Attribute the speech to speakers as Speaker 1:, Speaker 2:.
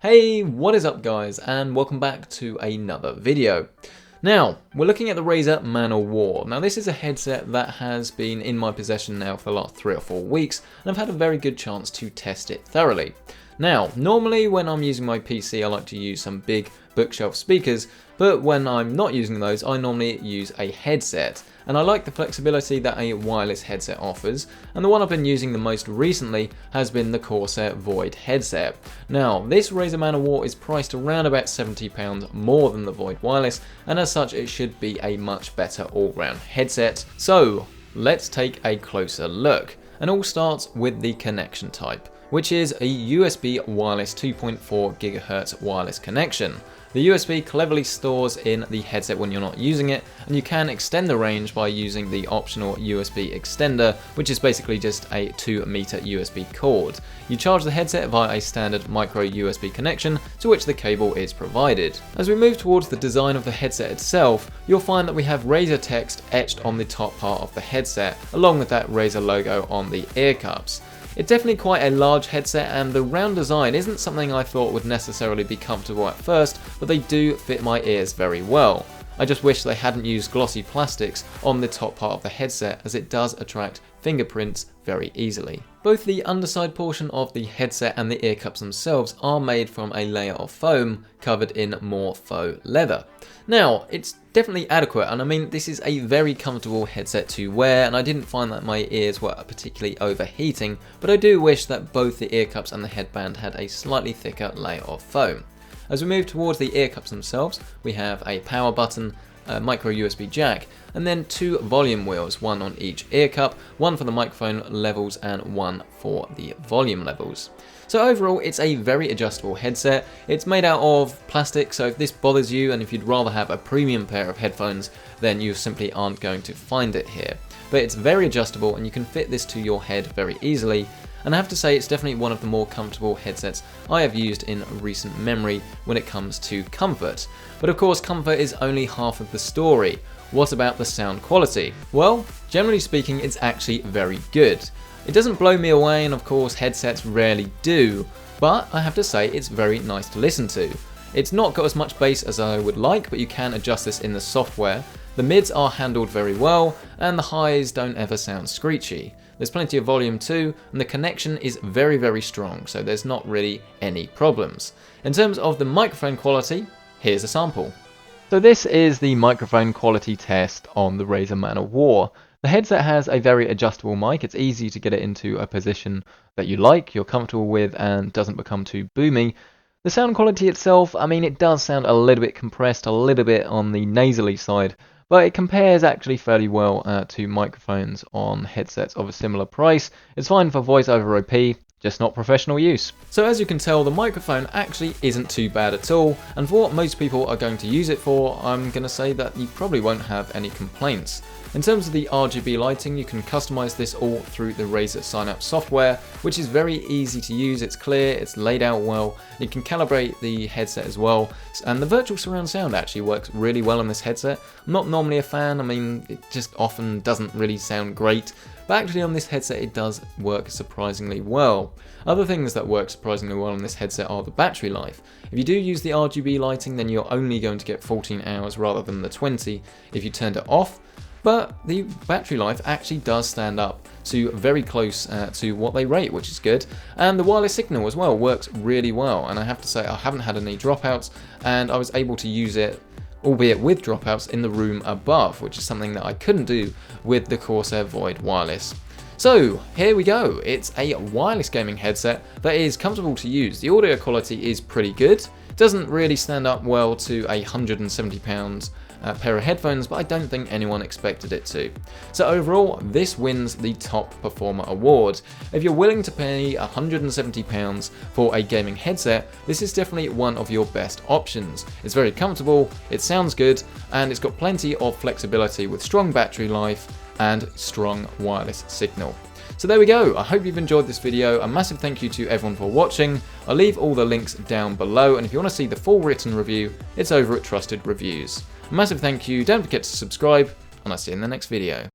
Speaker 1: Hey, what is up guys, and welcome back to another video. Now, we're looking at the Razer Man of War. Now this is a headset that has been in my possession now for the last 3 or 4 weeks, and I've had a very good chance to test it thoroughly. Now, normally when I'm using my PC I like to use some big bookshelf speakers, but when I'm not using those I normally use a headset. And I like the flexibility that a wireless headset offers, and the one I've been using the most recently has been the Corsair Void headset. Now, this Razer Man of War is priced around about £70 more than the Void wireless, and as such it should be a much better all-round headset. So, let's take a closer look. And all starts with the connection type, which is a USB wireless 2.4 GHz wireless connection. The USB cleverly stores in the headset when you're not using it, and you can extend the range by using the optional USB extender, which is basically just a 2-meter USB cord. You charge the headset via a standard micro USB connection to which the cable is provided. As we move towards the design of the headset itself, you'll find that we have Razer text etched on the top part of the headset, along with that Razer logo on the ear cups. It's definitely quite a large headset, and the round design isn't something I thought would necessarily be comfortable at first, but they do fit my ears very well. I just wish they hadn't used glossy plastics on the top part of the headset, as it does attract fingerprints very easily. Both the underside portion of the headset and the ear cups themselves are made from a layer of foam covered in more faux leather. Now, it's definitely adequate, and I mean this is a very comfortable headset to wear, and I didn't find that my ears were particularly overheating, but I do wish that both the ear cups and the headband had a slightly thicker layer of foam. As we move towards the ear cups themselves, we have a power button, a micro USB jack, and then 2 volume wheels, one on each ear cup, one for the microphone levels and one for the volume levels. So overall, it's a very adjustable headset. It's made out of plastic, so if this bothers you and if you'd rather have a premium pair of headphones, then you simply aren't going to find it here. But it's very adjustable and you can fit this to your head very easily. And I have to say it's definitely one of the more comfortable headsets I have used in recent memory when it comes to comfort. But of course, comfort is only half of the story. What about the sound quality? Well, generally speaking, it's actually very good. It doesn't blow me away, and of course headsets rarely do, but I have to say it's very nice to listen to. It's not got as much bass as I would like, but you can adjust this in the software. The mids are handled very well, and the highs don't ever sound screechy. There's plenty of volume too, and the connection is very strong, so there's not really any problems. In terms of the microphone quality, here's a sample. So this is the microphone quality test on the Razer Man of War. The headset has a very adjustable mic. It's easy to get it into a position that you like, you're comfortable with, and doesn't become too boomy. The sound quality itself, I mean, it does sound a little bit compressed, a little bit on the nasally side, but it compares actually fairly well to microphones on headsets of a similar price. It's fine for voice over IP, just not professional use. So as you can tell, the microphone actually isn't too bad at all, and for what most people are going to use it for, I'm going to say that you probably won't have any complaints. In terms of the RGB lighting, you can customize this all through the Razer Synapse software, which is very easy to use. It's clear, it's laid out well, you can calibrate the headset as well, and the virtual surround sound actually works really well on this headset. I'm not normally a fan, I mean it just often doesn't really sound great, but actually on this headset it does work surprisingly well. Other things that work surprisingly well on this headset are the battery life. If you do use the RGB lighting, then you're only going to get 14 hours rather than the 20 if you turned it off. But the battery life actually does stand up to very close to what they rate, which is good. And the wireless signal as well works really well. And I have to say I haven't had any dropouts, and I was able to use it, albeit with dropouts, in the room above, which is something that I couldn't do with the Corsair Void wireless. So here we go, it's a wireless gaming headset that is comfortable to use. The audio quality is pretty good. It doesn't really stand up well to a £170 pair of headphones, but I don't think anyone expected it to. So overall, this wins the Top Performer Award. If you're willing to pay £170 for a gaming headset, this is definitely one of your best options. It's very comfortable, it sounds good, and it's got plenty of flexibility with strong battery life and strong wireless signal. So there we go, I hope you've enjoyed this video. A massive thank you to everyone for watching. I'll leave all the links down below, and if you want to see the full written review, it's over at Trusted Reviews. A massive thank you, don't forget to subscribe, and I'll see you in the next video.